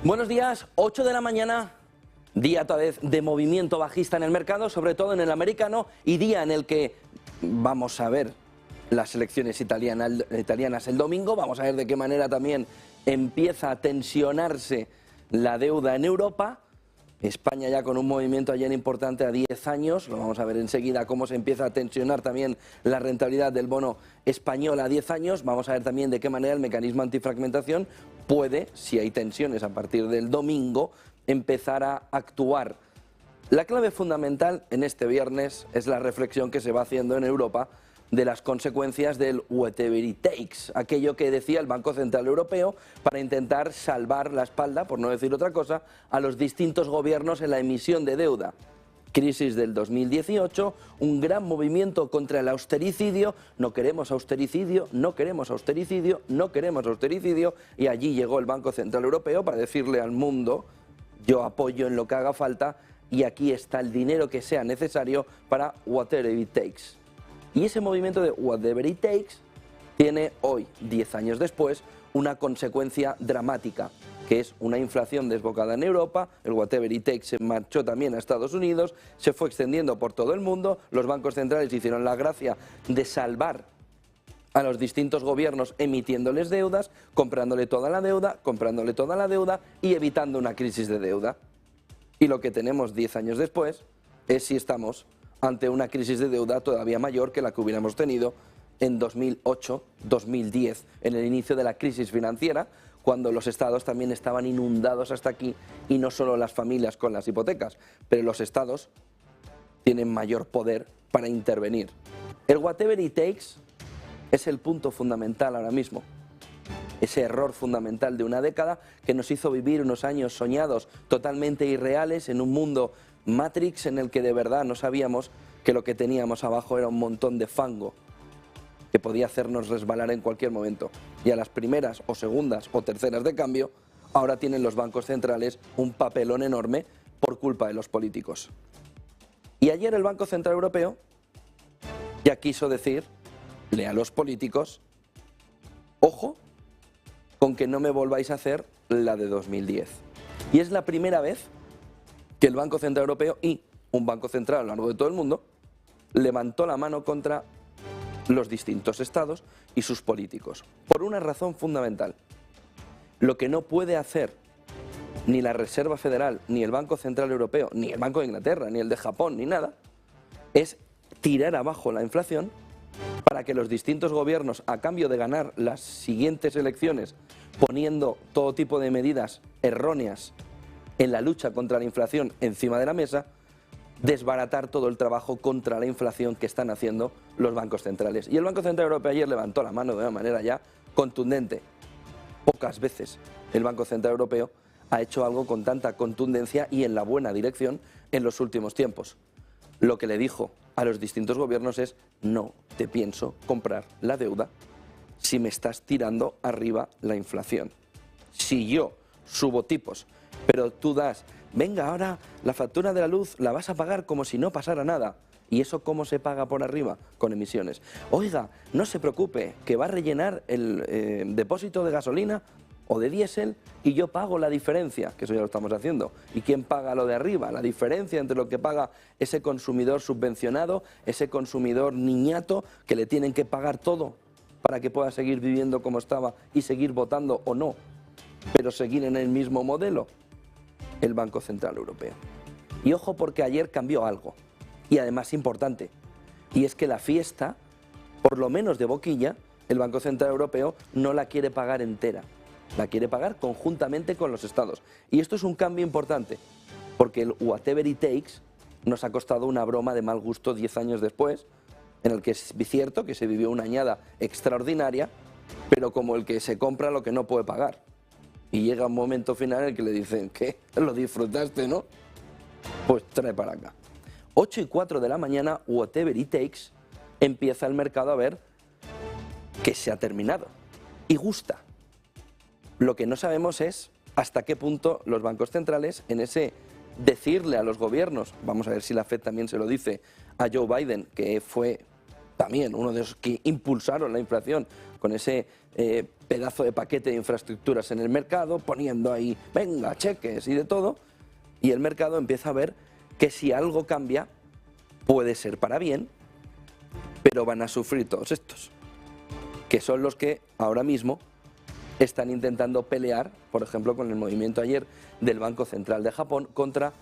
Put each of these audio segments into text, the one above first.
Buenos días, 8 de la mañana, día otra vez de movimiento bajista en el mercado, sobre todo en el americano, y día en el que vamos a ver las elecciones italianas el domingo. Vamos a ver de qué manera también empieza a tensionarse la deuda en Europa. España ya con un movimiento ayer importante a 10 años, lo vamos a ver enseguida cómo se empieza a tensionar también la rentabilidad del bono español a 10 años. Vamos a ver también de qué manera el mecanismo antifragmentación puede, si hay tensiones a partir del domingo, empezar a actuar. La clave fundamental en este viernes es la reflexión que se va haciendo en Europa de las consecuencias del whatever it takes, aquello que decía el Banco Central Europeo para intentar salvar la espalda, por no decir otra cosa, a los distintos gobiernos en la emisión de deuda. Crisis del 2018, un gran movimiento contra el austericidio, no queremos austericidio, no queremos austericidio, no queremos austericidio, y allí llegó el Banco Central Europeo para decirle al mundo: yo apoyo en lo que haga falta y aquí está el dinero que sea necesario para whatever it takes. Y ese movimiento de whatever it takes tiene hoy, 10 años después, una consecuencia dramática, que es una inflación desbocada en Europa. El whatever it takes se marchó también a Estados Unidos, se fue extendiendo por todo el mundo. Los bancos centrales hicieron la gracia de salvar a los distintos gobiernos emitiéndoles deudas, comprándole toda la deuda y evitando una crisis de deuda. Y lo que tenemos 10 años después es si estamos ante una crisis de deuda todavía mayor que la que hubiéramos tenido en 2008-2010, en el inicio de la crisis financiera, cuando los estados también estaban inundados hasta aquí, y no solo las familias con las hipotecas, pero los estados tienen mayor poder para intervenir. El whatever it takes es el punto fundamental ahora mismo, ese error fundamental de una década que nos hizo vivir unos años soñados totalmente irreales en un mundo Matrix en el que de verdad no sabíamos que lo que teníamos abajo era un montón de fango que podía hacernos resbalar en cualquier momento. Y a las primeras o segundas o terceras de cambio, ahora tienen los bancos centrales un papelón enorme por culpa de los políticos. Y ayer el Banco Central Europeo ya quiso decirle a los políticos: ojo con que no me volváis a hacer la de 2010. Y es la primera vez que el Banco Central Europeo y un banco central a lo largo de todo el mundo levantó la mano contra los distintos estados y sus políticos, por una razón fundamental. Lo que no puede hacer ni la Reserva Federal, ni el Banco Central Europeo, ni el Banco de Inglaterra, ni el de Japón, ni nada, es tirar abajo la inflación para que los distintos gobiernos, a cambio de ganar las siguientes elecciones poniendo todo tipo de medidas erróneas en la lucha contra la inflación encima de la mesa, desbaratar todo el trabajo contra la inflación que están haciendo los bancos centrales. Y el Banco Central Europeo ayer levantó la mano de una manera ya contundente. Pocas veces el Banco Central Europeo ha hecho algo con tanta contundencia y en la buena dirección en los últimos tiempos. Lo que le dijo a los distintos gobiernos es: no te pienso comprar la deuda si me estás tirando arriba la inflación. Si yo subo tipos, pero tú das, venga, ahora la factura de la luz la vas a pagar como si no pasara nada. ¿Y eso cómo se paga por arriba? Con emisiones. Oiga, no se preocupe, que va a rellenar el depósito de gasolina o de diésel y yo pago la diferencia, que eso ya lo estamos haciendo. ¿Y quién paga lo de arriba? La diferencia entre lo que paga ese consumidor subvencionado, ese consumidor niñato, que le tienen que pagar todo para que pueda seguir viviendo como estaba y seguir votando o no, pero seguir en el mismo modelo. El Banco Central Europeo. Y ojo, porque ayer cambió algo, y además importante, y es que la fiesta, por lo menos de boquilla, el Banco Central Europeo no la quiere pagar entera, la quiere pagar conjuntamente con los estados. Y esto es un cambio importante, porque el whatever it takes nos ha costado una broma de mal gusto 10 años después, en el que es cierto que se vivió una añada extraordinaria, pero como el que se compra lo que no puede pagar. Y llega un momento final en el que le dicen: ¿qué? ¿Lo disfrutaste, no? Pues trae para acá. 8:04 de la mañana, whatever it takes, empieza el mercado a ver que se ha terminado. Y gusta. Lo que no sabemos es hasta qué punto los bancos centrales, en ese decirle a los gobiernos, vamos a ver si la FED también se lo dice a Joe Biden, que fue también uno de los que impulsaron la inflación con ese pedazo de paquete de infraestructuras en el mercado, poniendo ahí, venga, cheques y de todo, y el mercado empieza a ver que si algo cambia, puede ser para bien, pero van a sufrir todos estos, que son los que ahora mismo están intentando pelear, por ejemplo, con el movimiento ayer del Banco Central de Japón contra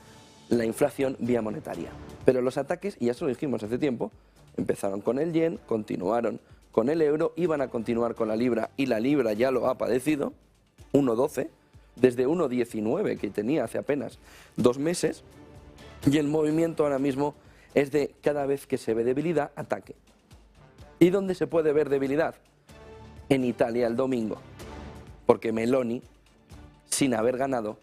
la inflación vía monetaria. Pero los ataques, y ya se lo dijimos hace tiempo, empezaron con el yen, continuaron con el euro, iban a continuar con la libra, y la libra ya lo ha padecido, 1,12, desde 1,19 que tenía hace apenas 2 meses, y el movimiento ahora mismo es de cada vez que se ve debilidad, ataque. ¿Y dónde se puede ver debilidad? En Italia el domingo, porque Meloni, sin haber ganado,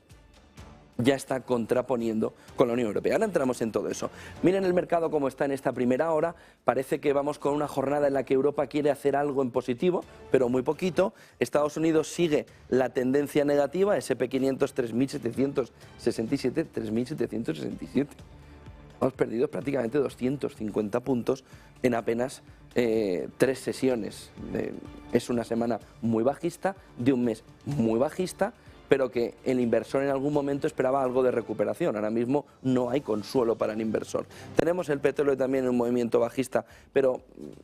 ya está contraponiendo con la Unión Europea. Ahora entramos en todo eso. Miren el mercado como está en esta primera hora. Parece que vamos con una jornada en la que Europa quiere hacer algo en positivo, pero muy poquito. Estados Unidos sigue la tendencia negativa, S&P 500 3.767, 3.767. Hemos perdido prácticamente 250 puntos en apenas 3 sesiones. Es una semana muy bajista, de un mes muy bajista, pero que el inversor en algún momento esperaba algo de recuperación. Ahora mismo no hay consuelo para el inversor. Tenemos el petróleo también en un movimiento bajista, pero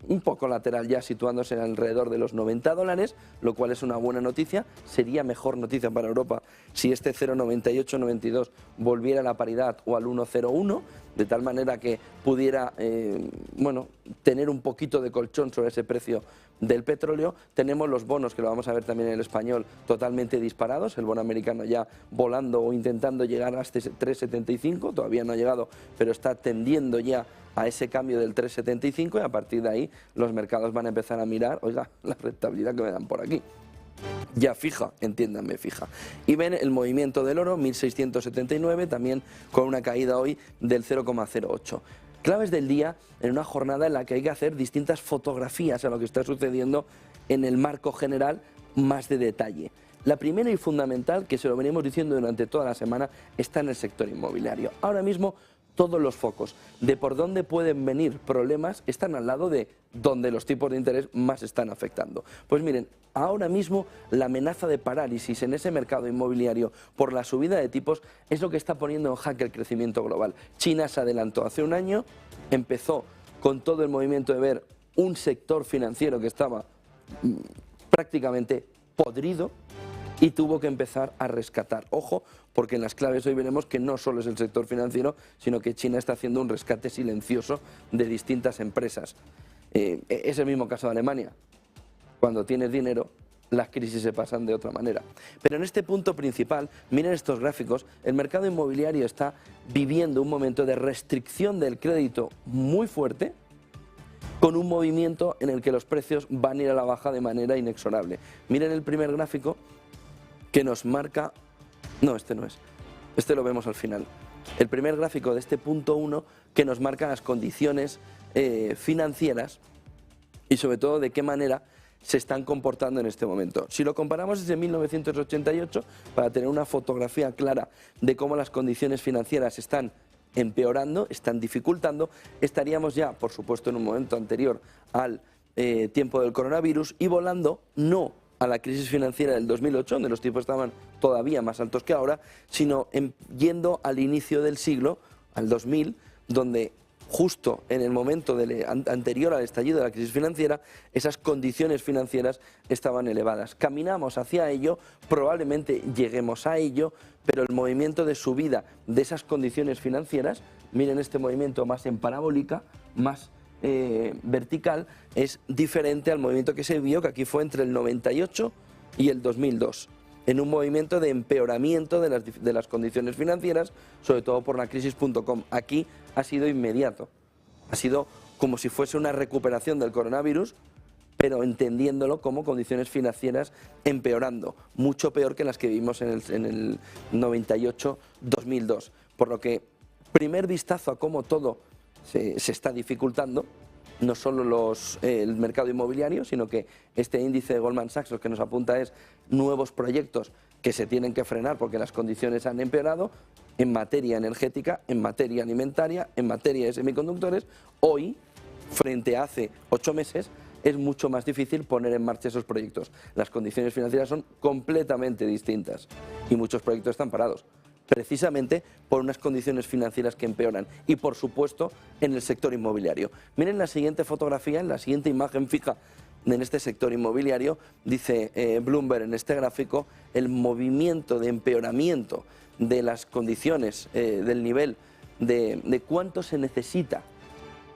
un poco lateral ya, situándose en alrededor de los $90, lo cual es una buena noticia. Sería mejor noticia para Europa si este 0,9892 volviera a la paridad o al 1,01, de tal manera que pudiera tener un poquito de colchón sobre ese precio del petróleo. Tenemos los bonos, que lo vamos a ver también en el español, totalmente disparados. El bono americano ya volando o intentando llegar a este 3,75, todavía no ha llegado, pero está tendiendo ya a ese cambio del 3,75, y a partir de ahí los mercados van a empezar a mirar, oiga, la rentabilidad que me dan por aquí. Ya fija, entiéndanme, fija. Y ven el movimiento del oro, 1679, también con una caída hoy del 0,08. Claves del día en una jornada en la que hay que hacer distintas fotografías a lo que está sucediendo en el marco general más de detalle. La primera y fundamental, que se lo venimos diciendo durante toda la semana, está en el sector inmobiliario. Ahora mismo todos los focos de por dónde pueden venir problemas están al lado de donde los tipos de interés más están afectando. Pues miren, ahora mismo la amenaza de parálisis en ese mercado inmobiliario por la subida de tipos es lo que está poniendo en jaque el crecimiento global. China se adelantó hace un año, empezó con todo el movimiento de ver un sector financiero que estaba prácticamente podrido, y tuvo que empezar a rescatar. Ojo, porque en las claves hoy veremos que no solo es el sector financiero, sino que China está haciendo un rescate silencioso de distintas empresas. Es el mismo caso de Alemania. Cuando tienes dinero, las crisis se pasan de otra manera. Pero en este punto principal, miren estos gráficos, el mercado inmobiliario está viviendo un momento de restricción del crédito muy fuerte, con un movimiento en el que los precios van a ir a la baja de manera inexorable. Miren el primer gráfico, que nos marca, no, este no es, este lo vemos al final. El primer gráfico de este punto 1 que nos marca las condiciones financieras y sobre todo de qué manera se están comportando en este momento. Si lo comparamos desde 1988, para tener una fotografía clara de cómo las condiciones financieras están empeorando, están dificultando, estaríamos ya, por supuesto, en un momento anterior al tiempo del coronavirus y volando no a la crisis financiera del 2008, donde los tipos estaban todavía más altos que ahora, sino yendo al inicio del siglo, al 2000, donde justo en el momento anterior al estallido de la crisis financiera, esas condiciones financieras estaban elevadas. Caminamos hacia ello, probablemente lleguemos a ello, pero el movimiento de subida de esas condiciones financieras, miren este movimiento más en parabólica, más vertical, es diferente al movimiento que se vio, que aquí fue entre el 98 y el 2002, en un movimiento de empeoramiento de las condiciones financieras, sobre todo por la crisis.com. Aquí ha sido inmediato, ha sido como si fuese una recuperación del coronavirus, pero entendiéndolo como condiciones financieras empeorando, mucho peor que las que vimos en el 98-2002. Por lo que, primer vistazo a cómo todo se está dificultando, no solo el mercado inmobiliario, sino que este índice de Goldman Sachs lo que nos apunta es nuevos proyectos que se tienen que frenar porque las condiciones han empeorado en materia energética, en materia alimentaria, en materia de semiconductores. Hoy frente a hace 8 meses, es mucho más difícil poner en marcha esos proyectos. Las condiciones financieras son completamente distintas y muchos proyectos están parados, precisamente por unas condiciones financieras que empeoran y, por supuesto, en el sector inmobiliario. Miren la siguiente fotografía, en la siguiente imagen fija en este sector inmobiliario, dice Bloomberg en este gráfico, el movimiento de empeoramiento de las condiciones, del nivel de cuánto se necesita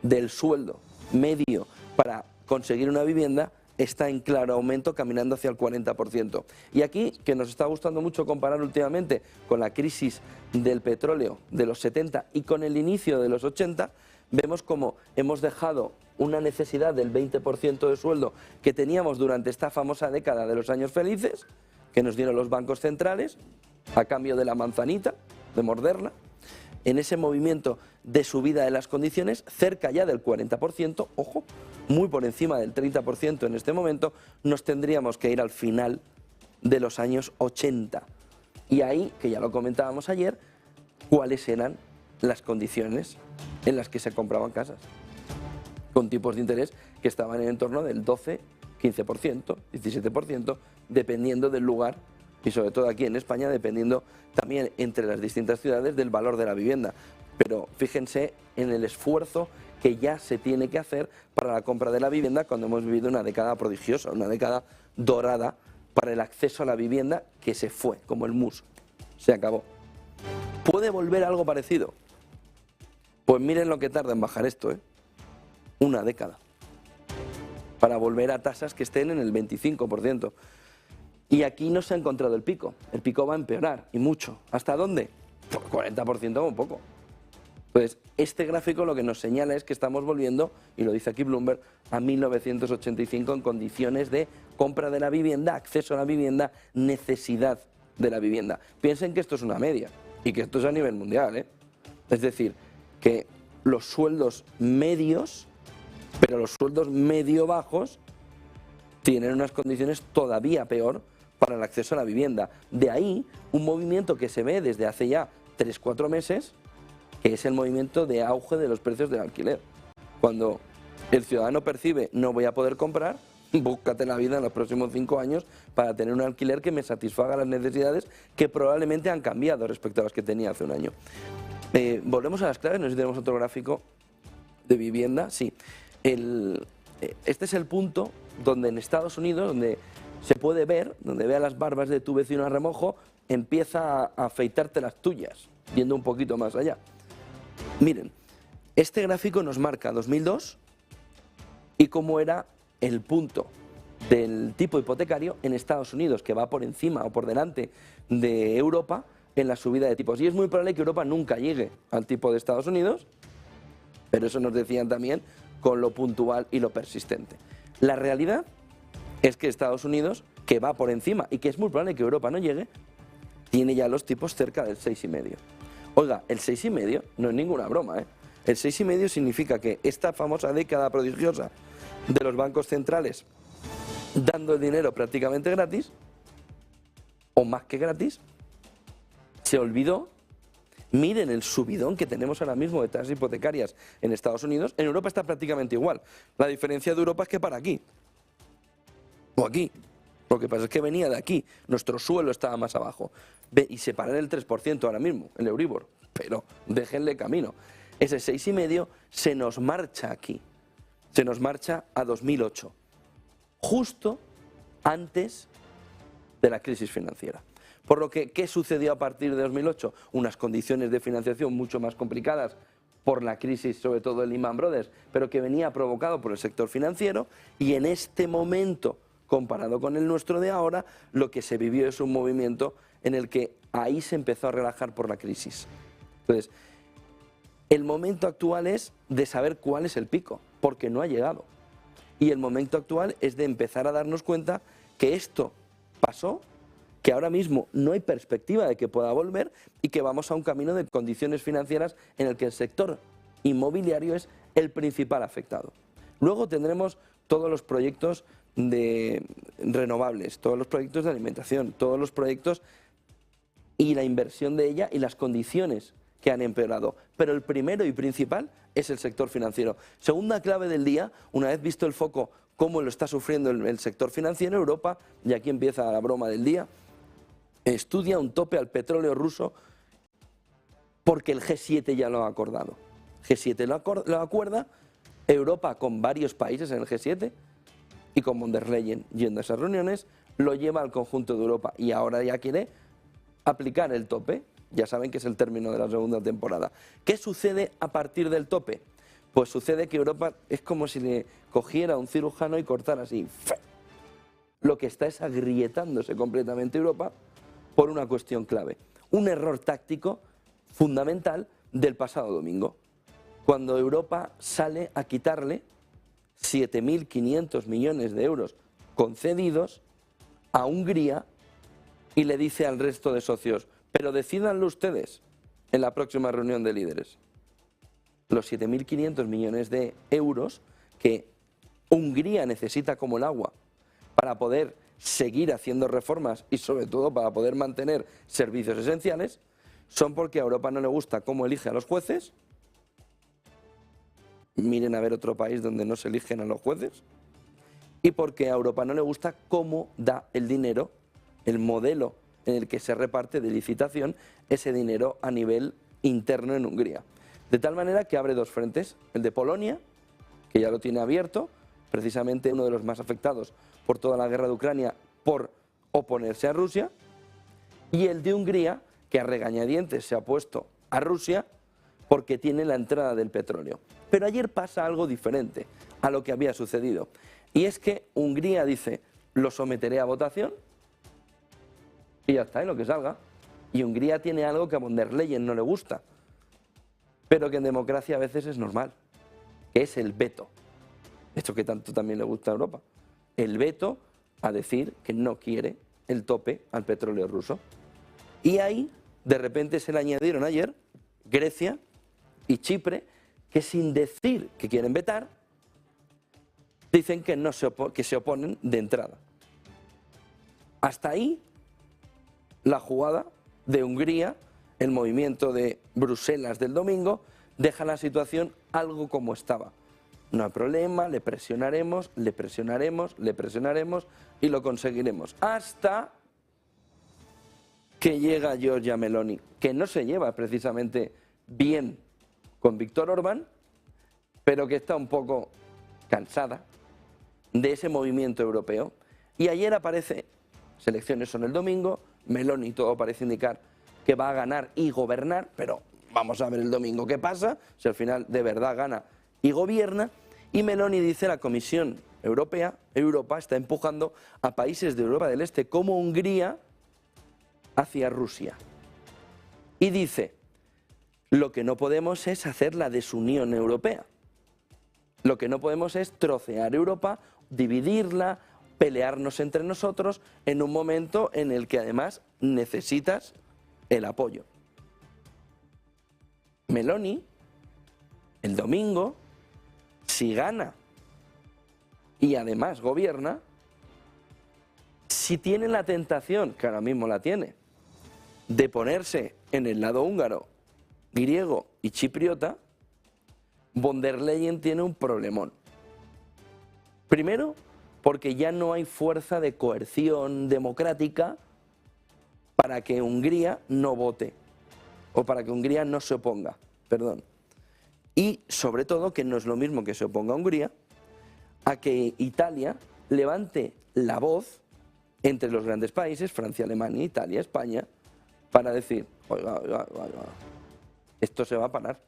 del sueldo medio para conseguir una vivienda, está en claro aumento, caminando hacia el 40%. Y aquí, que nos está gustando mucho comparar últimamente con la crisis del petróleo de los 70 y con el inicio de los 80, vemos como hemos dejado una necesidad del 20% de sueldo que teníamos durante esta famosa década de los años felices, que nos dieron los bancos centrales, a cambio de la manzanita, de morderla. En ese movimiento de subida de las condiciones, cerca ya del 40%, ojo, muy por encima del 30% en este momento, nos tendríamos que ir al final de los años 80. Y ahí, que ya lo comentábamos ayer, cuáles eran las condiciones en las que se compraban casas, con tipos de interés que estaban en el entorno del 12, 15%, 17%, dependiendo del lugar y sobre todo aquí en España, dependiendo también entre las distintas ciudades del valor de la vivienda. Pero fíjense en el esfuerzo que ya se tiene que hacer para la compra de la vivienda cuando hemos vivido una década prodigiosa, una década dorada para el acceso a la vivienda que se fue, como el mus, se acabó. ¿Puede volver algo parecido? Pues miren lo que tarda en bajar esto, una década, para volver a tasas que estén en el 25%. Y aquí no se ha encontrado el pico va a empeorar, y mucho. ¿Hasta dónde? Por 40% como poco. Entonces, este gráfico lo que nos señala es que estamos volviendo, y lo dice aquí Bloomberg, a 1985 en condiciones de compra de la vivienda, acceso a la vivienda, necesidad de la vivienda. Piensen que esto es una media, y que esto es a nivel mundial, Es decir, que los sueldos medios, pero los sueldos medio bajos, tienen unas condiciones todavía peor para el acceso a la vivienda. De ahí un movimiento que se ve desde hace ya 3-4 meses, que es el movimiento de auge de los precios del alquiler. Cuando el ciudadano percibe no voy a poder comprar, búscate la vida en los próximos 5 años para tener un alquiler que me satisfaga las necesidades que probablemente han cambiado respecto a las que tenía hace un año. Volvemos a las claves, no sé si tenemos otro gráfico de vivienda. Sí, este es el punto donde en Estados Unidos, donde se puede ver, donde vea las barbas de tu vecino a remojo, empieza a afeitarte las tuyas, yendo un poquito más allá. Miren, este gráfico nos marca 2002 y cómo era el punto del tipo hipotecario en Estados Unidos, que va por encima o por delante de Europa en la subida de tipos. Y es muy probable que Europa nunca llegue al tipo de Estados Unidos, pero eso nos decían también con lo puntual y lo persistente. La realidad es que Estados Unidos, que va por encima y que es muy probable que Europa no llegue, tiene ya los tipos cerca del 6,5. Oiga, el 6,5 no es ninguna broma, El 6,5 significa que esta famosa década prodigiosa de los bancos centrales dando el dinero prácticamente gratis, o más que gratis, se olvidó. Miren el subidón que tenemos ahora mismo de tasas hipotecarias en Estados Unidos. En Europa está prácticamente igual. La diferencia de Europa es que para aquí, o aquí. Lo que pasa es que venía de aquí, nuestro suelo estaba más abajo. Y se para en el 3% ahora mismo, el Euribor. Pero déjenle camino. Ese 6,5 se nos marcha aquí. Se nos marcha a 2008. Justo antes de la crisis financiera. Por lo que, ¿qué sucedió a partir de 2008? Unas condiciones de financiación mucho más complicadas por la crisis, sobre todo de Lehman Brothers, pero que venía provocado por el sector financiero, y en este momento, comparado con el nuestro de ahora, lo que se vivió es un movimiento en el que ahí se empezó a relajar por la crisis. Entonces, el momento actual es de saber cuál es el pico, porque no ha llegado. Y el momento actual es de empezar a darnos cuenta que esto pasó, que ahora mismo no hay perspectiva de que pueda volver y que vamos a un camino de condiciones financieras en el que el sector inmobiliario es el principal afectado. Luego tendremos todos los proyectos de renovables, todos los proyectos de alimentación, todos los proyectos y la inversión de ella y las condiciones que han empeorado. Pero el primero y principal es el sector financiero. Segunda clave del día, una vez visto el foco, cómo lo está sufriendo el sector financiero, Europa, y aquí empieza la broma del día, estudia un tope al petróleo ruso porque el G7 ya lo ha acordado. G7 lo acuerda, Europa con varios países en el G7 y con von der Leyen yendo a esas reuniones, lo lleva al conjunto de Europa y ahora ya quiere aplicar el tope. Ya saben que es el término de la segunda temporada. ¿Qué sucede a partir del tope? Pues sucede que Europa es como si le cogiera a un cirujano y cortara así. Lo que está es agrietándose completamente Europa por una cuestión clave. Un error táctico fundamental del pasado domingo, cuando Europa sale a quitarle 7.500 millones de euros concedidos a Hungría y le dice al resto de socios, pero decídanlo ustedes en la próxima reunión de líderes. Los 7.500 millones de euros que Hungría necesita como el agua para poder seguir haciendo reformas y sobre todo para poder mantener servicios esenciales, son porque a Europa no le gusta cómo elige a los jueces. Miren a ver otro país donde no se eligen a los jueces. Y porque a Europa no le gusta cómo da el dinero, el modelo en el que se reparte de licitación ese dinero a nivel interno en Hungría. De tal manera que abre dos frentes, el de Polonia, que ya lo tiene abierto, precisamente uno de los más afectados por toda la guerra de Ucrania por oponerse a Rusia, y el de Hungría, que a regañadientes se ha opuesto a Rusia porque tiene la entrada del petróleo. Pero ayer pasa algo diferente a lo que había sucedido, y es que Hungría dice, lo someteré a votación, y ya está, en lo que salga. Y Hungría tiene algo que a von der Leyen no le gusta, pero que en democracia a veces es normal, que es el veto. Esto que tanto también le gusta a Europa. El veto a decir que no quiere el tope al petróleo ruso. Y ahí, de repente, se le añadieron ayer Grecia y Chipre, que sin decir que quieren vetar, dicen que, que se oponen de entrada. Hasta ahí la jugada de Hungría, el movimiento de Bruselas del domingo, deja la situación algo como estaba. No hay problema, le presionaremos, le presionaremos, le presionaremos y lo conseguiremos. Hasta que llega Giorgia Meloni, que no se lleva precisamente bien con Víctor Orbán, pero que está un poco cansada de ese movimiento europeo. Y ayer aparece, elecciones son el domingo, Meloni todo parece indicar que va a ganar y gobernar, pero vamos a ver el domingo qué pasa, si al final de verdad gana y gobierna. Y Meloni dice, la Comisión Europea, Europa está empujando a países de Europa del Este como Hungría hacia Rusia. Y dice, lo que no podemos es hacer la desunión europea. Lo que no podemos es trocear Europa, dividirla, pelearnos entre nosotros en un momento en el que además necesitas el apoyo. Meloni, el domingo, si gana y además gobierna, si tiene la tentación, que ahora mismo la tiene, de ponerse en el lado húngaro, griego y chipriota, von der Leyen tiene un problemón. Primero, porque ya no hay fuerza de coerción democrática para que Hungría no vote, o para que Hungría no se oponga, perdón. Y sobre todo que no es lo mismo que se oponga a Hungría, a que Italia levante la voz entre los grandes países, Francia, Alemania, Italia, España, para decir, oiga, oiga, oiga, esto se va a parar,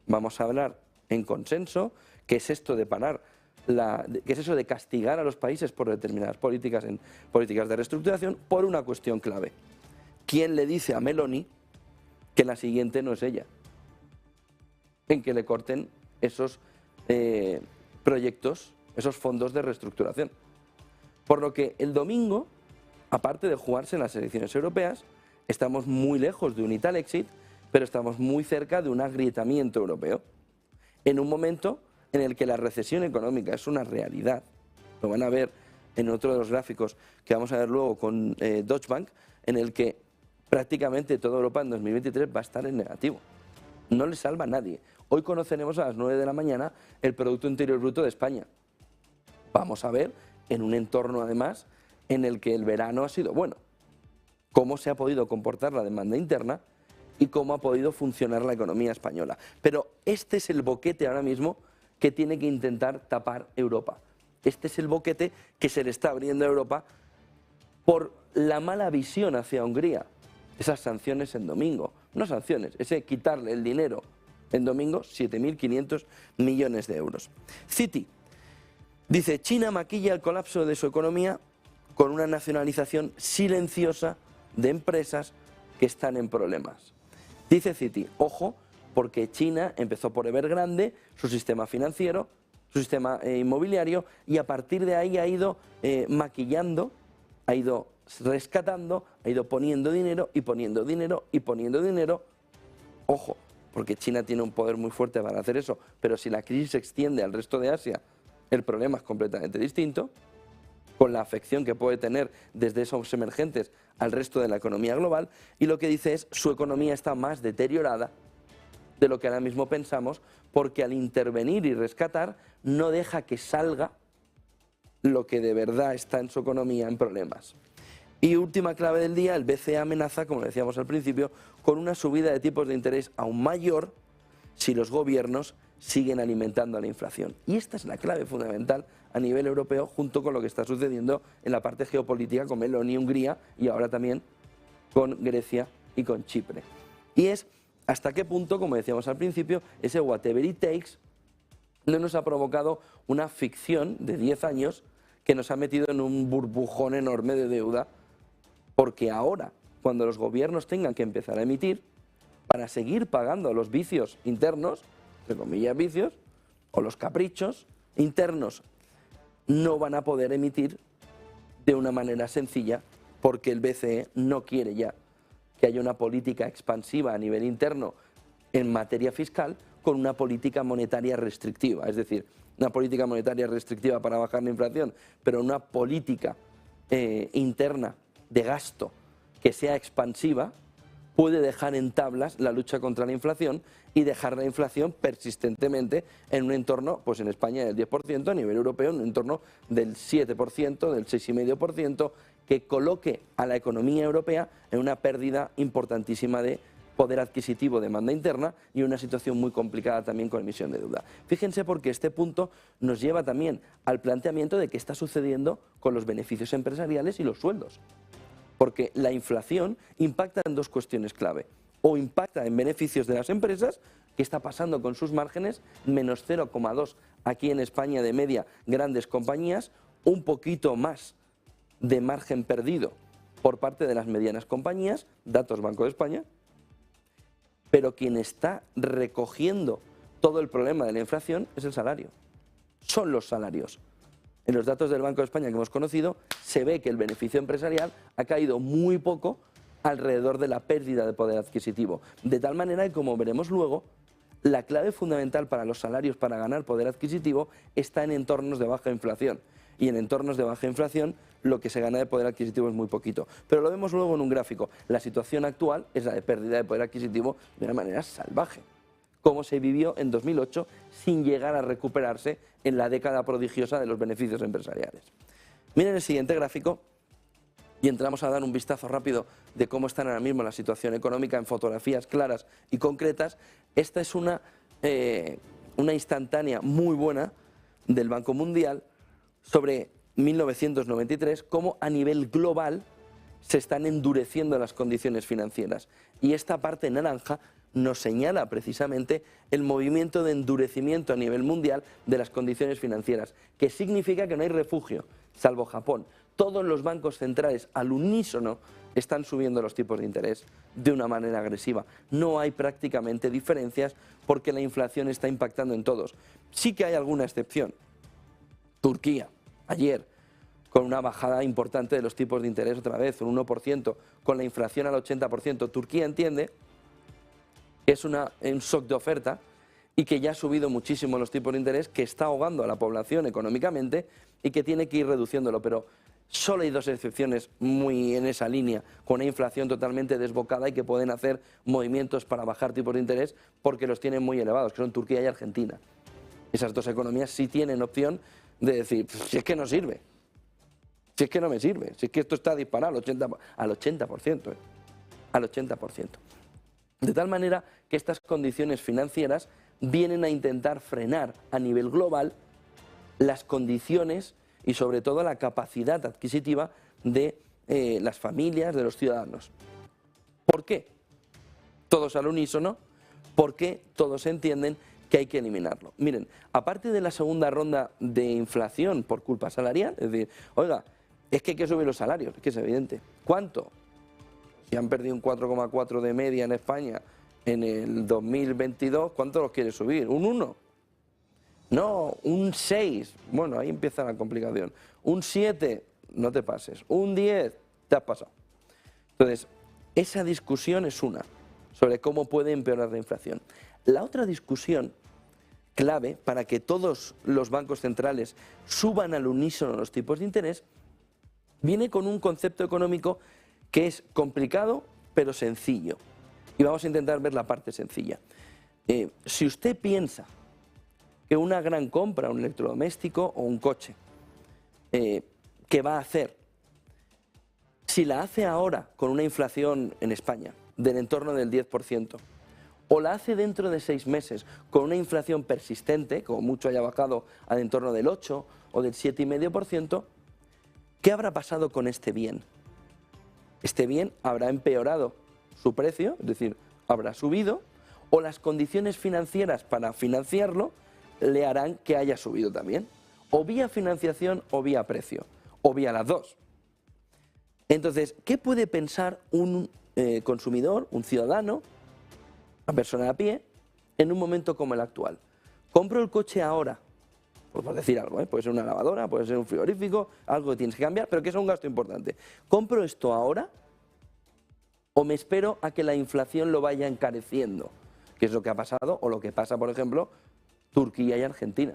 vamos a hablar en consenso, ¿qué es esto de parar? ¿Qué es eso de castigar a los países por determinadas políticas, en políticas de reestructuración, por una cuestión clave? ¿Quién le dice a Meloni que la siguiente no es ella? En que le corten esos proyectos, esos fondos de reestructuración. Por lo que el domingo, aparte de jugarse en las elecciones europeas, estamos muy lejos de un Italexit, pero estamos muy cerca de un agrietamiento europeo. En un momento en el que la recesión económica es una realidad. Lo van a ver en otro de los gráficos que vamos a ver luego con Deutsche Bank, en el que prácticamente toda Europa en 2023 va a estar en negativo. no le salva a nadie. Hoy conoceremos a las 9 de la mañana el Producto Interior Bruto de España. Vamos a ver, en un entorno además en el que el verano ha sido bueno, cómo se ha podido comportar la demanda interna y cómo ha podido funcionar la economía española. Pero este es el boquete ahora mismo que tiene que intentar tapar Europa. Este es el boquete que se le está abriendo a Europa por la mala visión hacia Hungría. Esas sanciones en domingo, no sanciones, ese quitarle el dinero en domingo, 7.500 millones de euros. Citi dice, China maquilla el colapso de su economía con una nacionalización silenciosa de empresas que están en problemas. Dice Citi, ojo, porque China empezó por Evergrande, su sistema financiero, su sistema inmobiliario, y a partir de ahí ha ido maquillando, ha ido rescatando, ha ido poniendo dinero y poniendo dinero y poniendo dinero. Ojo, porque China tiene un poder muy fuerte para hacer eso, pero si la crisis se extiende al resto de Asia, el problema es completamente distinto, con la afección que puede tener desde esos emergentes al resto de la economía global, y lo que dice es su economía está más deteriorada de lo que ahora mismo pensamos, porque al intervenir y rescatar no deja que salga lo que de verdad está en su economía en problemas. Y última clave del día, el BCE amenaza, como decíamos al principio, con una subida de tipos de interés aún mayor si los gobiernos siguen alimentando a la inflación. Y esta es la clave fundamental a nivel europeo, junto con lo que está sucediendo en la parte geopolítica con Meloni, Hungría y ahora también con Grecia y con Chipre. Y es hasta qué punto, como decíamos al principio, ese whatever it takes no nos ha provocado una ficción de 10 años que nos ha metido en un burbujón enorme de deuda, porque ahora, cuando los gobiernos tengan que empezar a emitir, para seguir pagando los vicios internos, entre comillas vicios, o los caprichos internos, no van a poder emitir de una manera sencilla, porque el BCE no quiere ya que haya una política expansiva a nivel interno en materia fiscal con una política monetaria restrictiva. Es decir, una política monetaria restrictiva para bajar la inflación, pero una política interna de gasto que sea expansiva puede dejar en tablas la lucha contra la inflación y dejar la inflación persistentemente en un entorno, pues en España del 10%, a nivel europeo en un entorno del 7%, del 6,5%, que coloque a la economía europea en una pérdida importantísima de poder adquisitivo, demanda interna y una situación muy complicada también con emisión de deuda. Fíjense porque este punto nos lleva también al planteamiento de qué está sucediendo con los beneficios empresariales y los sueldos. Porque la inflación impacta en dos cuestiones clave. O impacta en beneficios de las empresas, ¿qué está pasando con sus márgenes? Menos 0,2 aquí en España de media, grandes compañías, un poquito más de margen perdido por parte de las medianas compañías, datos Banco de España, pero quien está recogiendo todo el problema de la inflación es el salario, son los salarios. En los datos del Banco de España que hemos conocido, se ve que el beneficio empresarial ha caído muy poco alrededor de la pérdida de poder adquisitivo. De tal manera que, como veremos luego, la clave fundamental para los salarios para ganar poder adquisitivo está en entornos de baja inflación. Y en entornos de baja inflación, lo que se gana de poder adquisitivo es muy poquito. Pero lo vemos luego en un gráfico. La situación actual es la de pérdida de poder adquisitivo de una manera salvaje, como se vivió en 2008 sin llegar a recuperarse en la década prodigiosa de los beneficios empresariales. Miren el siguiente gráfico y entramos a dar un vistazo rápido de cómo está ahora mismo la situación económica en fotografías claras y concretas. Esta es una instantánea muy buena del Banco Mundial sobre 1993, cómo a nivel global se están endureciendo las condiciones financieras. Y esta parte naranja nos señala precisamente el movimiento de endurecimiento a nivel mundial de las condiciones financieras, que significa que no hay refugio, salvo Japón. Todos los bancos centrales al unísono están subiendo los tipos de interés de una manera agresiva. No hay prácticamente diferencias porque la inflación está impactando en todos. Sí que hay alguna excepción. Turquía, ayer, con una bajada importante de los tipos de interés otra vez, un 1%, con la inflación al 80%. Turquía entiende que es un shock de oferta y que ya ha subido muchísimo los tipos de interés, que está ahogando a la población económicamente y que tiene que ir reduciéndolo. Pero Solo hay dos excepciones muy en esa línea, con una inflación totalmente desbocada y que pueden hacer movimientos para bajar tipos de interés porque los tienen muy elevados, que son Turquía y Argentina. Esas dos economías sí tienen opción de decir, si es que no sirve, si es que no me sirve, si es que esto está disparado al 80%, al 80%. De tal manera que estas condiciones financieras vienen a intentar frenar a nivel global las condiciones y sobre todo la capacidad adquisitiva de las familias, de los ciudadanos. ¿Por qué? Todos al unísono, porque todos entienden que hay que eliminarlo. Miren, aparte de la segunda ronda de inflación por culpa salarial, es decir, oiga, es que hay que subir los salarios, es que es evidente. ¿Cuánto? Si han perdido un 4,4 de media en España en el 2022, ¿cuánto los quiere subir? ¿Un 1? No, un 6, bueno, ahí empieza la complicación. Un 7, no te pases. Un 10, te has pasado. Entonces, esa discusión es una, sobre cómo puede empeorar la inflación. La otra discusión clave para que todos los bancos centrales suban al unísono los tipos de interés viene con un concepto económico que es complicado pero sencillo. Y vamos a intentar ver la parte sencilla. Si usted piensa que una gran compra, un electrodoméstico o un coche, que va a hacer, si la hace ahora con una inflación en España del entorno del 10%, o la hace dentro de 6 meses con una inflación persistente, como mucho haya bajado al entorno del 8 o del 7,5%, ¿qué habrá pasado con este bien? Este bien habrá empeorado su precio, es decir, habrá subido, o las condiciones financieras para financiarlo le harán que haya subido también, o vía financiación o vía precio, o vía las dos. Entonces, ¿qué puede pensar un consumidor, un ciudadano, una persona a pie, en un momento como el actual? ¿Compro el coche ahora? Pues por decir algo, puede ser una lavadora, puede ser un frigorífico, algo que tienes que cambiar, pero que es un gasto importante. ¿Compro esto ahora o me espero a que la inflación lo vaya encareciendo? Que es lo que ha pasado o lo que pasa, por ejemplo, Turquía y Argentina.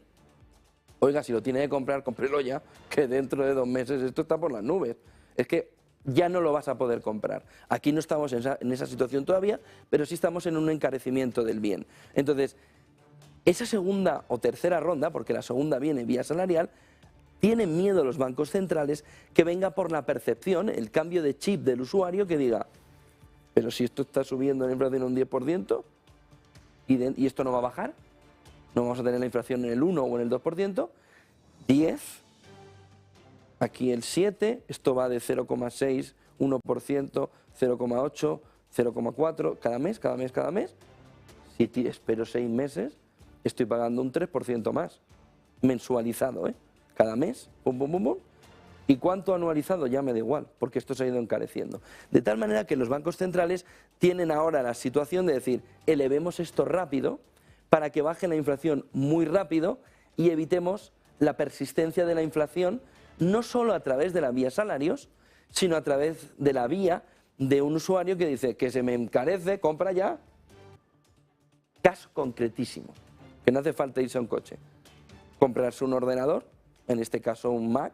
Oiga, si lo tiene que comprar, cómprelo ya, que dentro de 2 meses esto está por las nubes. Es que ya no lo vas a poder comprar. Aquí no estamos en esa situación todavía, pero sí estamos en un encarecimiento del bien. Entonces, esa segunda o tercera ronda, porque la segunda viene vía salarial, tienen miedo los bancos centrales que venga por la percepción, el cambio de chip del usuario que diga, pero si esto está subiendo la inflación un 10% y esto no va a bajar, no vamos a tener la inflación en el 1 o en el 2%, 10, aquí el 7, esto va de 0,6, 1%, 0,8, 0,4, cada mes. Si espero 6 meses, estoy pagando un 3% más, mensualizado, cada mes, pum, pum, pum, pum. ¿Y cuánto anualizado? Ya me da igual, porque esto se ha ido encareciendo. De tal manera que los bancos centrales tienen ahora la situación de decir, elevemos esto rápido, para que baje la inflación muy rápido y evitemos la persistencia de la inflación, no solo a través de la vía salarios, sino a través de la vía de un usuario que dice que se me encarece, compra ya. Caso concretísimo, que no hace falta irse a un coche, comprarse un ordenador, en este caso un Mac,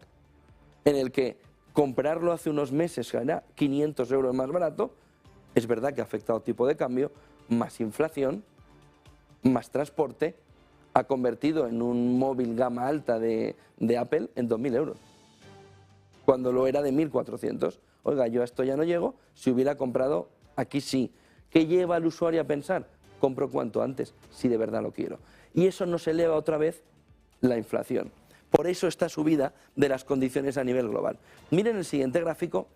en el que comprarlo hace unos meses era 500 euros más barato, es verdad que ha afectado tipo de cambio, más inflación, más transporte, ha convertido en un móvil gama alta de Apple en 2.000 euros, cuando lo era de 1.400. Oiga, yo a esto ya no llego, si hubiera comprado, aquí sí. ¿Qué lleva al usuario a pensar? Compro cuanto antes, si de verdad lo quiero. Y eso nos eleva otra vez la inflación. Por eso esta subida de las condiciones a nivel global. Miren el siguiente gráfico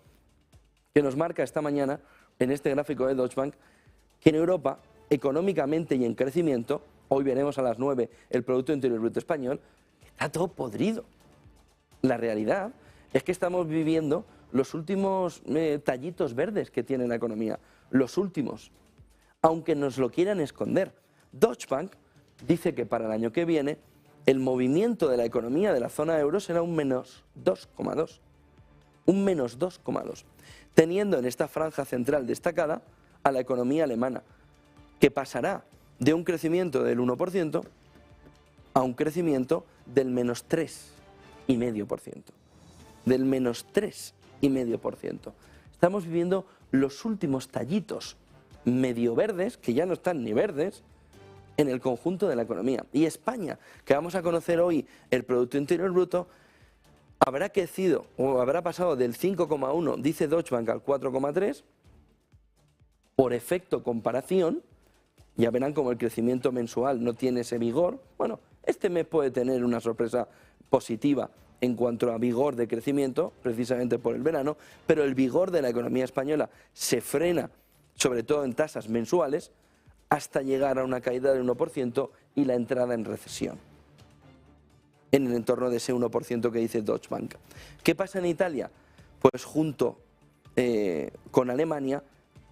que nos marca esta mañana, en este gráfico de Deutsche Bank, que en Europa, económicamente y en crecimiento, hoy veremos a las 9 el Producto Interior Bruto español, está todo podrido. La realidad es que estamos viviendo los últimos tallitos verdes que tiene la economía, los últimos, aunque nos lo quieran esconder. Deutsche Bank dice que para el año que viene el movimiento de la economía de la zona euro será un menos 2,2. Un menos 2,2. Teniendo en esta franja central destacada a la economía alemana, que pasará de un crecimiento del 1% a un crecimiento del menos 3,5%. del menos 3,5%. Estamos viviendo los últimos tallitos medio verdes, que ya no están ni verdes, en el conjunto de la economía. Y España, que vamos a conocer hoy el Producto Interior Bruto, habrá crecido o habrá pasado del 5,1, dice Deutsche Bank, al 4,3, por efecto comparación. Ya verán como el crecimiento mensual no tiene ese vigor. Bueno, este mes puede tener una sorpresa positiva en cuanto a vigor de crecimiento, precisamente por el verano, pero el vigor de la economía española se frena, sobre todo en tasas mensuales, hasta llegar a una caída del 1% y la entrada en recesión, en el entorno de ese 1% que dice Deutsche Bank. ¿Qué pasa en Italia? Pues junto con Alemania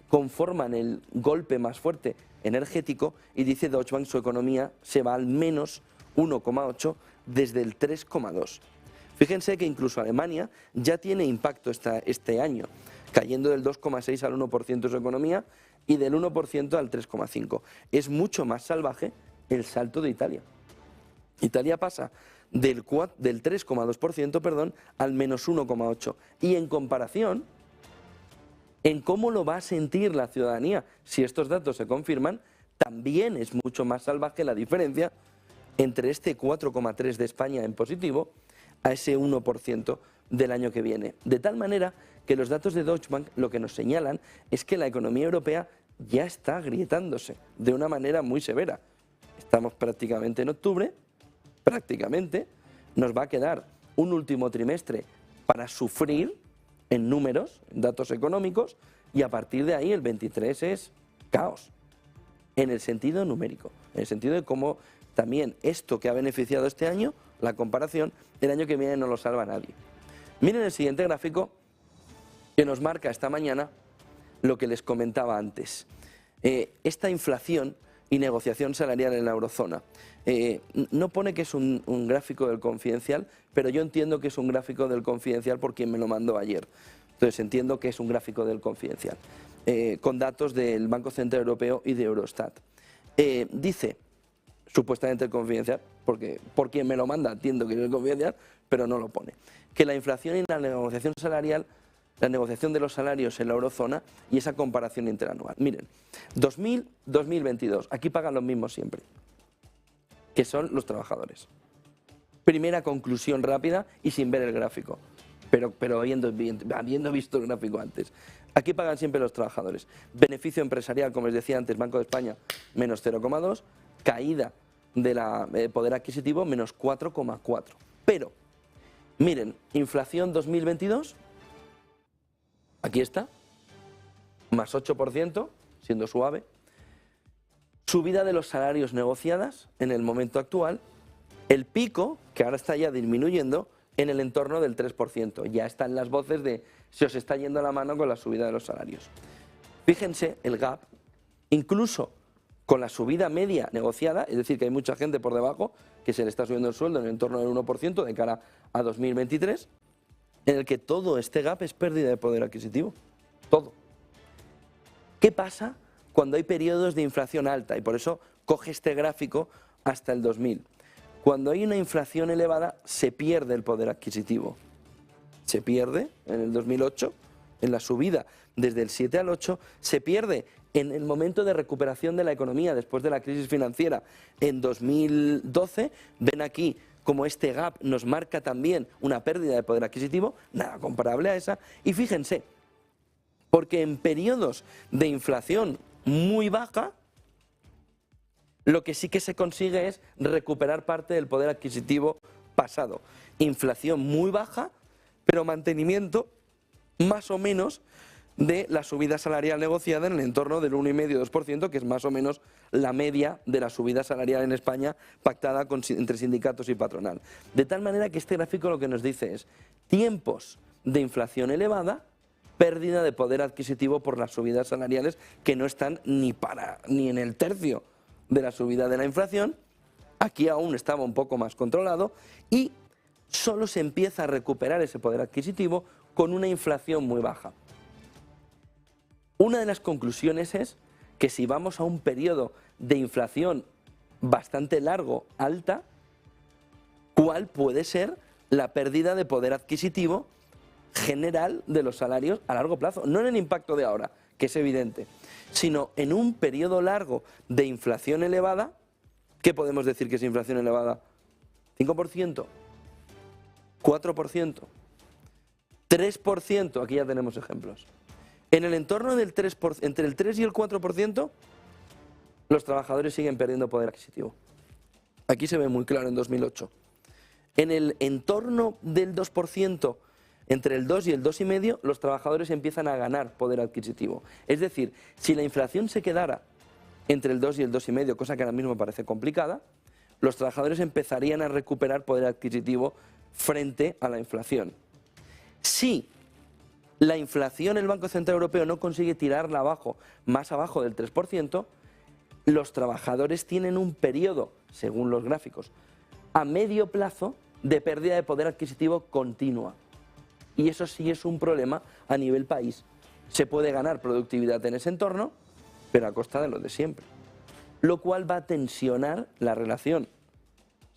conforman el golpe más fuerte energético y dice Deutsche Bank su economía se va al menos 1,8 desde el 3,2. Fíjense que incluso Alemania ya tiene impacto este año, cayendo del 2,6 al 1% su economía y del 1% al 3,5. Es mucho más salvaje el salto de Italia. Italia pasa del 3,2%, al menos 1,8. Y en comparación, en cómo lo va a sentir la ciudadanía si estos datos se confirman, también es mucho más salvaje la diferencia entre este 4,3 de España en positivo a ese 1% del año que viene. De tal manera que los datos de Deutsche Bank lo que nos señalan es que la economía europea ya está agrietándose de una manera muy severa. Estamos prácticamente en octubre, prácticamente nos va a quedar un último trimestre para sufrir en números, en datos económicos, y a partir de ahí el 23 es caos, en el sentido numérico, en el sentido de cómo también esto que ha beneficiado este año, la comparación, el año que viene no lo salva nadie. Miren el siguiente gráfico que nos marca esta mañana lo que les comentaba antes. Esta inflación y negociación salarial en la eurozona. No pone que es un gráfico del Confidencial, pero yo entiendo que es un gráfico del Confidencial por quien me lo mandó ayer. Entonces entiendo que es un gráfico del Confidencial, con datos del Banco Central Europeo y de Eurostat. Dice, supuestamente el Confidencial, porque por quien me lo manda entiendo que es el Confidencial, pero no lo pone, que la inflación y la negociación salarial, la negociación de los salarios en la eurozona y esa comparación interanual. Miren, 2000-2022, aquí pagan los mismos siempre, que son los trabajadores. Primera conclusión rápida y sin ver el gráfico, pero habiendo visto el gráfico antes. Aquí pagan siempre los trabajadores. Beneficio empresarial, como les decía antes, Banco de España, menos 0,2, caída del poder adquisitivo, menos 4,4. Pero, miren, inflación 2022, aquí está, más 8%, siendo suave. Subida de los salarios negociadas en el momento actual. El pico, que ahora está ya disminuyendo, en el entorno del 3%. Ya están las voces de se os está yendo la mano con la subida de los salarios. Fíjense el gap, incluso con la subida media negociada, es decir, que hay mucha gente por debajo que se le está subiendo el sueldo en el entorno del 1% de cara a 2023, en el que todo este gap es pérdida de poder adquisitivo. Todo. ¿Qué pasa cuando hay periodos de inflación alta? Y por eso coge este gráfico hasta el 2000. Cuando hay una inflación elevada, se pierde el poder adquisitivo. Se pierde en el 2008, en la subida desde el 7 al 8, se pierde en el momento de recuperación de la economía después de la crisis financiera en 2012. Ven aquí como este gap nos marca también una pérdida de poder adquisitivo, nada comparable a esa. Y fíjense, porque en periodos de inflación muy baja, lo que sí que se consigue es recuperar parte del poder adquisitivo pasado. Inflación muy baja, pero mantenimiento más o menos de la subida salarial negociada en el entorno del 1,5-2%, que es más o menos la media de la subida salarial en España pactada entre sindicatos y patronal. De tal manera que este gráfico lo que nos dice es tiempos de inflación elevada, pérdida de poder adquisitivo por las subidas salariales que no están ni en el tercio de la subida de la inflación. Aquí aún estaba un poco más controlado y solo se empieza a recuperar ese poder adquisitivo con una inflación muy baja. Una de las conclusiones es que si vamos a un periodo de inflación bastante largo, alta, ¿cuál puede ser la pérdida de poder adquisitivo general de los salarios a largo plazo, no en el impacto de ahora, que es evidente, sino en un periodo largo de inflación elevada. ¿Qué podemos decir que es inflación elevada? ¿5%? ¿4%? ¿3%? Aquí ya tenemos ejemplos. En el entorno del 3%, entre el 3 y el 4%, los trabajadores siguen perdiendo poder adquisitivo. Aquí se ve muy claro en 2008. En el entorno del 2%, entre el 2 y el 2,5%, los trabajadores empiezan a ganar poder adquisitivo. Es decir, si la inflación se quedara entre el 2 y el 2,5%, cosa que ahora mismo parece complicada, los trabajadores empezarían a recuperar poder adquisitivo frente a la inflación. Si la inflación el Banco Central Europeo no consigue tirarla abajo, más abajo del 3%, los trabajadores tienen un periodo, según los gráficos, a medio plazo de pérdida de poder adquisitivo continua. Y eso sí es un problema a nivel país. Se puede ganar productividad en ese entorno, pero a costa de lo de siempre. Lo cual va a tensionar la relación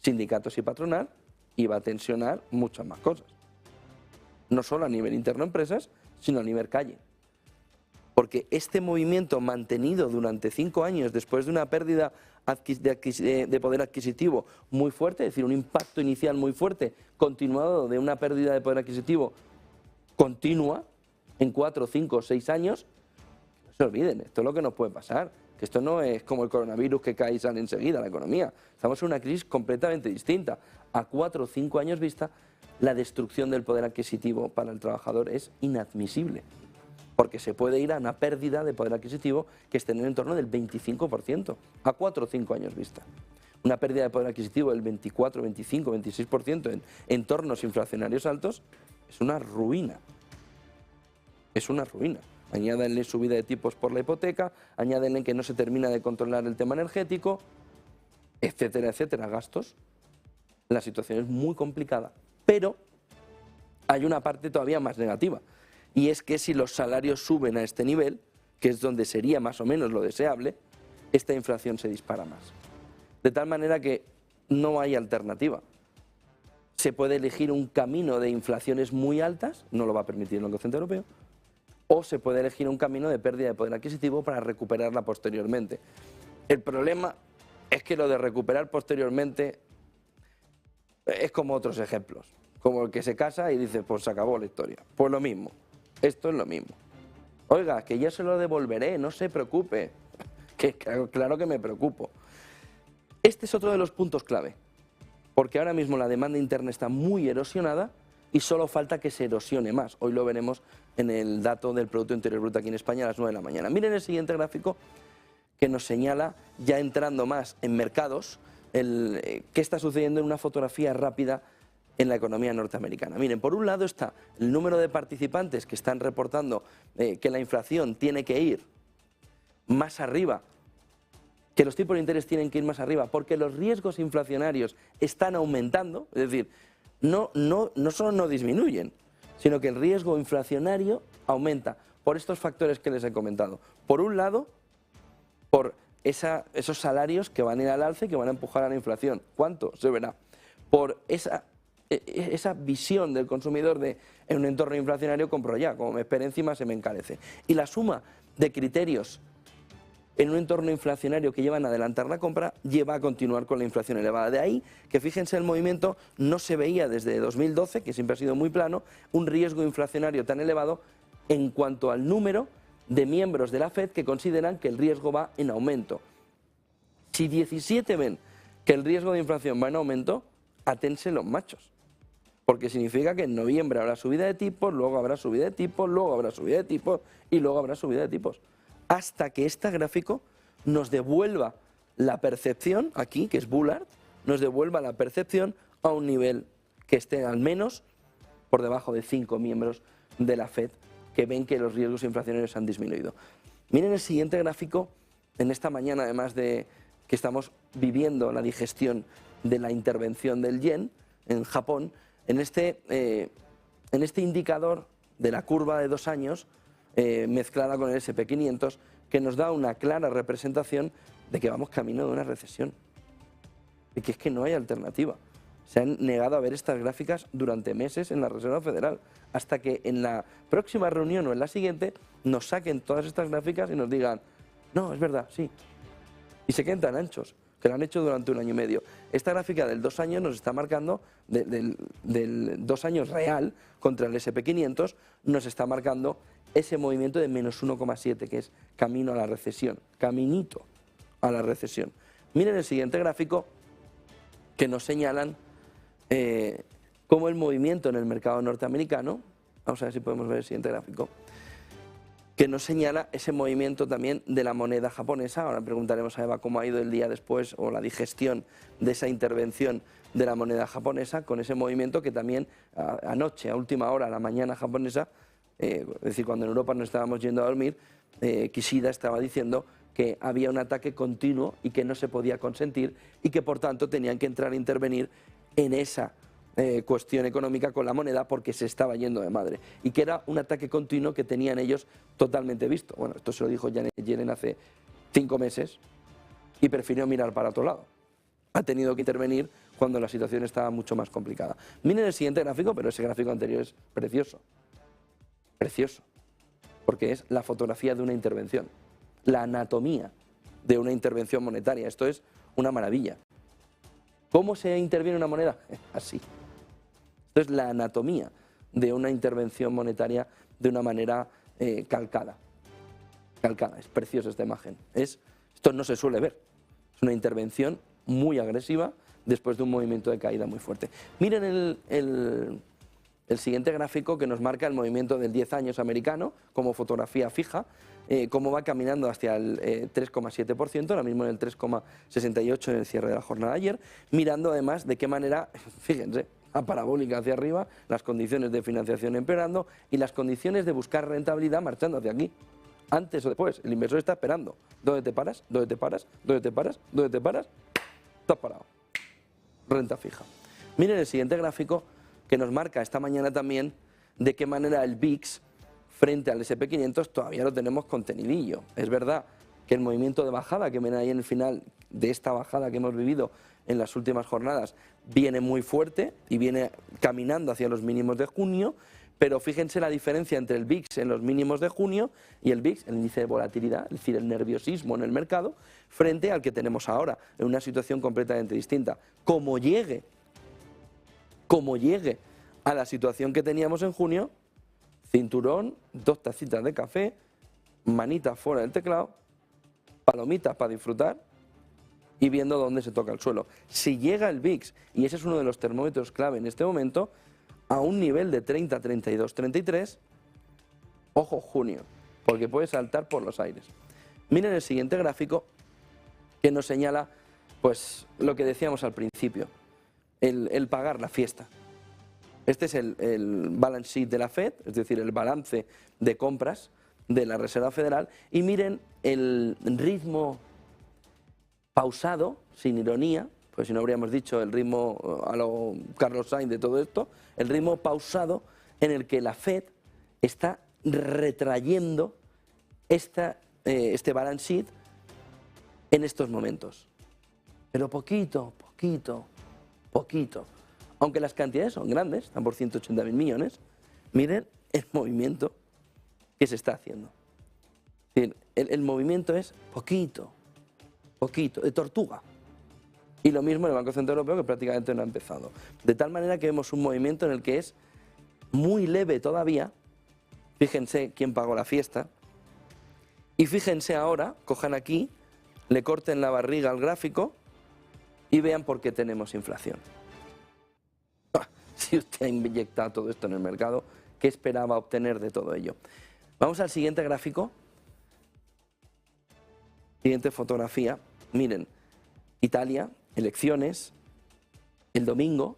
sindicatos y patronal y va a tensionar muchas más cosas. No solo a nivel interno empresas, sino a nivel calle. Porque este movimiento mantenido durante 5 años después de una pérdida de poder adquisitivo muy fuerte, es decir, un impacto inicial muy fuerte, continuado de una pérdida de poder adquisitivo continua en 4, 5, 6 años, no se olviden, esto es lo que nos puede pasar, que esto no es como el coronavirus que cae y sale enseguida la economía, estamos en una crisis completamente distinta. A 4 o 5 años vista, la destrucción del poder adquisitivo para el trabajador es inadmisible, porque se puede ir a una pérdida de poder adquisitivo que esté en el entorno del 25%, a 4 o 5 años vista. Una pérdida de poder adquisitivo del 24, 25, 26% en entornos inflacionarios altos es una ruina. Es una ruina. Añádenle subida de tipos por la hipoteca, añádenle que no se termina de controlar el tema energético, etcétera, etcétera, gastos. La situación es muy complicada, pero hay una parte todavía más negativa. Y es que si los salarios suben a este nivel, que es donde sería más o menos lo deseable, esta inflación se dispara más. De tal manera que no hay alternativa. Se puede elegir un camino de inflaciones muy altas, no lo va a permitir el Banco Central Europeo, o se puede elegir un camino de pérdida de poder adquisitivo para recuperarla posteriormente. El problema es que lo de recuperar posteriormente es como otros ejemplos, como el que se casa y dice, pues se acabó la historia. Pues lo mismo. Esto es lo mismo. Oiga, que yo se lo devolveré, no se preocupe. Que claro que me preocupo. Este es otro de los puntos clave, porque ahora mismo la demanda interna está muy erosionada y solo falta que se erosione más. Hoy lo veremos en el dato del Producto Interior Bruto aquí en España a las 9 de la mañana. Miren el siguiente gráfico que nos señala, ya entrando más en mercados, qué está sucediendo en una fotografía rápida en la economía norteamericana. Miren, por un lado está el número de participantes que están reportando que la inflación tiene que ir más arriba, que los tipos de interés tienen que ir más arriba, porque los riesgos inflacionarios están aumentando, es decir, no solo no disminuyen, sino que el riesgo inflacionario aumenta por estos factores que les he comentado. Por un lado, por esos salarios que van a ir al alza y que van a empujar a la inflación. ¿Cuánto? Se verá. Por esa visión del consumidor de en un entorno inflacionario compro ya, como me espere encima se me encarece. Y la suma de criterios en un entorno inflacionario que llevan a adelantar la compra lleva a continuar con la inflación elevada. De ahí que fíjense el movimiento, no se veía desde 2012, que siempre ha sido muy plano, un riesgo inflacionario tan elevado en cuanto al número de miembros de la FED que consideran que el riesgo va en aumento. Si 17 ven que el riesgo de inflación va en aumento, atense los machos. Porque significa que en noviembre habrá subida de tipos, luego habrá subida de tipos, luego habrá subida de tipos y luego habrá subida de tipos. Hasta que este gráfico nos devuelva la percepción, aquí, que es Bullard, nos devuelva la percepción a un nivel que esté al menos por debajo de 5 miembros de la FED que ven que los riesgos inflacionarios han disminuido. Miren el siguiente gráfico, en esta mañana, además de que estamos viviendo la digestión de la intervención del yen en Japón, en este indicador de la curva de 2 años, mezclada con el SP500, que nos da una clara representación de que vamos camino de una recesión, y que es que no hay alternativa. se han negado a ver estas gráficas durante meses en la Reserva Federal, hasta que en la próxima reunión o en la siguiente nos saquen todas estas gráficas y nos digan, no, es verdad, sí. Y se queden tan anchos, que lo han hecho durante 1 año y medio. Esta gráfica del 2 años nos está marcando, del 2 años real contra el SP500, nos está marcando ese movimiento de menos 1,7, que es camino a la recesión, caminito a la recesión. Miren el siguiente gráfico, que nos señalan cómo el movimiento en el mercado norteamericano, vamos a ver si podemos ver el siguiente gráfico, que nos señala ese movimiento también de la moneda japonesa. Ahora preguntaremos a Eva cómo ha ido el día después o la digestión de esa intervención de la moneda japonesa, con ese movimiento que también anoche, a última hora, a la mañana japonesa, es decir, cuando en Europa nos estábamos yendo a dormir, Kishida estaba diciendo que había un ataque continuo y que no se podía consentir y que por tanto tenían que entrar a intervenir en esa cuestión económica con la moneda porque se estaba yendo de madre y que era un ataque continuo que tenían ellos totalmente visto. Bueno, esto se lo dijo Janet Yellen hace 5 meses y prefirió mirar para otro lado. Ha tenido que intervenir cuando la situación estaba mucho más complicada. Miren el siguiente gráfico, pero ese gráfico anterior es precioso. Precioso. Porque es la fotografía de una intervención. La anatomía de una intervención monetaria. Esto es una maravilla. ¿Cómo se interviene una moneda? Así. Esto es la anatomía de una intervención monetaria de una manera calcada. Calcada. Es preciosa esta imagen. Esto no se suele ver. Es una intervención muy agresiva después de un movimiento de caída muy fuerte. Miren el siguiente gráfico que nos marca el movimiento del 10 años americano como fotografía fija, cómo va caminando hacia el 3,7%, ahora mismo en el 3,68 en el cierre de la jornada de ayer, mirando además de qué manera, fíjense, a parabólica hacia arriba, las condiciones de financiación empeorando y las condiciones de buscar rentabilidad marchando hacia aquí. Antes o después, el inversor está esperando. ¿Dónde te paras? ¿Dónde te paras? ¿Dónde te paras? ¿Dónde te paras? Estás parado. Renta fija. Miren el siguiente gráfico que nos marca esta mañana también de qué manera el VIX frente al SP500 todavía lo tenemos contenidillo. Es verdad que el movimiento de bajada que viene ahí en el final de esta bajada que hemos vivido en las últimas jornadas viene muy fuerte y viene caminando hacia los mínimos de junio, pero fíjense la diferencia entre el VIX en los mínimos de junio y el VIX, el índice de volatilidad, es decir, el nerviosismo en el mercado, frente al que tenemos ahora, en una situación completamente distinta. Como llegue a la situación que teníamos en junio, cinturón, 2 tacitas de café, manitas fuera del teclado, palomitas para disfrutar y viendo dónde se toca el suelo. Si llega el VIX, y ese es uno de los termómetros clave en este momento, a un nivel de 30, 32, 33, ojo junio, porque puede saltar por los aires. Miren el siguiente gráfico que nos señala pues lo que decíamos al principio, el pagar la fiesta. Este es el balance sheet de la Fed, es decir, el balance de compras de la Reserva Federal, y miren el ritmo pausado, sin ironía, pues si no habríamos dicho el ritmo a lo Carlos Sainz de todo esto, el ritmo pausado en el que la Fed está retrayendo este balance sheet en estos momentos. Pero poquito, poquito, poquito. Aunque las cantidades son grandes, están por 180.000 millones, miren el movimiento que se está haciendo. Es decir, el movimiento es poquito, poquito, de tortuga. Y lo mismo en el Banco Central Europeo, que prácticamente no ha empezado. De tal manera que vemos un movimiento en el que es muy leve todavía. Fíjense quién pagó la fiesta. Y fíjense ahora, cojan aquí, le corten la barriga al gráfico y vean por qué tenemos inflación. Si usted ha inyectado todo esto en el mercado, ¿qué esperaba obtener de todo ello? Vamos al siguiente gráfico. Siguiente fotografía. Miren, Italia, elecciones, el domingo,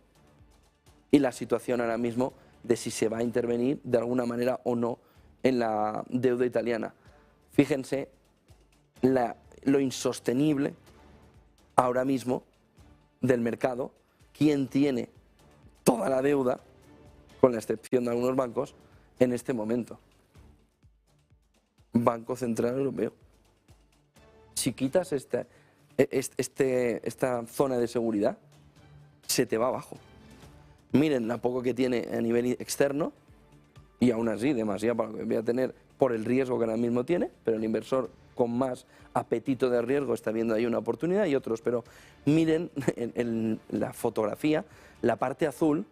y la situación ahora mismo de si se va a intervenir de alguna manera o no en la deuda italiana. Fíjense lo insostenible ahora mismo del mercado, quién tiene toda la deuda, con la excepción de algunos bancos, en este momento. Banco Central Europeo. Si quitas esta zona de seguridad, se te va abajo. Miren la poco que tiene a nivel externo y aún así demasiado para lo que voy a tener por el riesgo que ahora mismo tiene, pero el inversor con más apetito de riesgo está viendo ahí una oportunidad y otros, pero miren en la fotografía, la parte azul,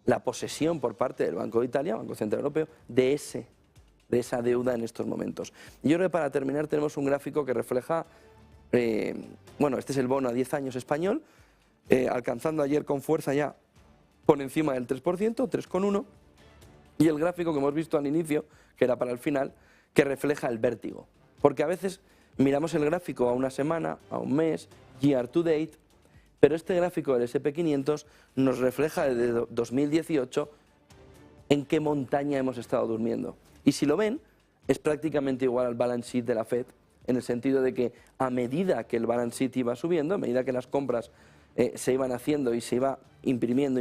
la posesión por parte del Banco de Italia, Banco Central Europeo, de esa deuda en estos momentos. Y yo creo que para terminar tenemos un gráfico que refleja, bueno, este es el bono a 10 años español, alcanzando ayer con fuerza ya por encima del 3%, 3,1%, y el gráfico que hemos visto al inicio, que era para el final, que refleja el vértigo. Porque a veces miramos el gráfico a una semana, a un mes, year to date, pero este gráfico del SP500 nos refleja desde 2018 en qué montaña hemos estado durmiendo. Y si lo ven, es prácticamente igual al balance sheet de la Fed, en el sentido de que a medida que el balance sheet iba subiendo, a medida que las compras se iban haciendo y se iba imprimiendo,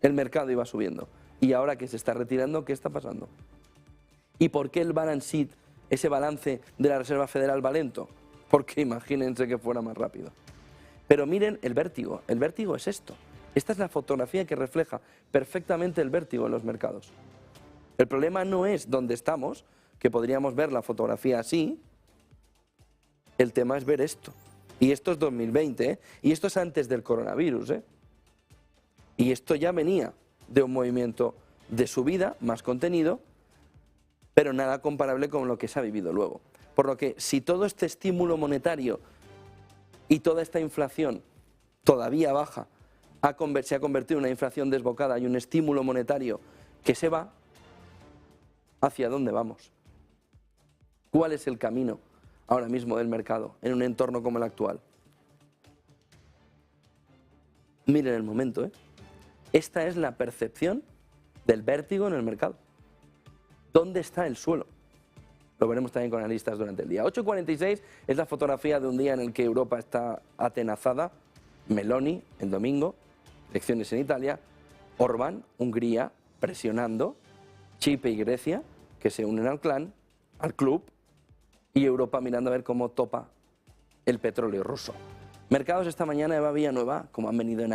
el mercado iba subiendo. Y ahora que se está retirando, ¿qué está pasando? ¿Y por qué el balance sheet, ese balance de la Reserva Federal, va lento? Porque imagínense que fuera más rápido. Pero miren el vértigo es esto. Esta es la fotografía que refleja perfectamente el vértigo en los mercados. El problema no es dónde estamos, que podríamos ver la fotografía así, el tema es ver esto. Y esto es 2020, ¿eh? Y esto es antes del coronavirus, ¿eh? Y esto ya venía de un movimiento de subida, más contenido, pero nada comparable con lo que se ha vivido luego. Por lo que si todo este estímulo monetario y toda esta inflación todavía baja se ha convertido en una inflación desbocada y un estímulo monetario que se va, ¿hacia dónde vamos? ¿Cuál es el camino ahora mismo del mercado en un entorno como el actual? Miren el momento, ¿eh? Esta es la percepción del vértigo en el mercado. ¿Dónde está el suelo? Lo veremos también con analistas durante el día. 8:46 es la fotografía de un día en el que Europa está atenazada. Meloni, el domingo, elecciones en Italia. Orbán, Hungría, presionando. Chipre y Grecia, que se unen al clan, al club. Y Europa mirando a ver cómo topa el petróleo ruso. Mercados esta mañana, Eva Villanueva, como han venido en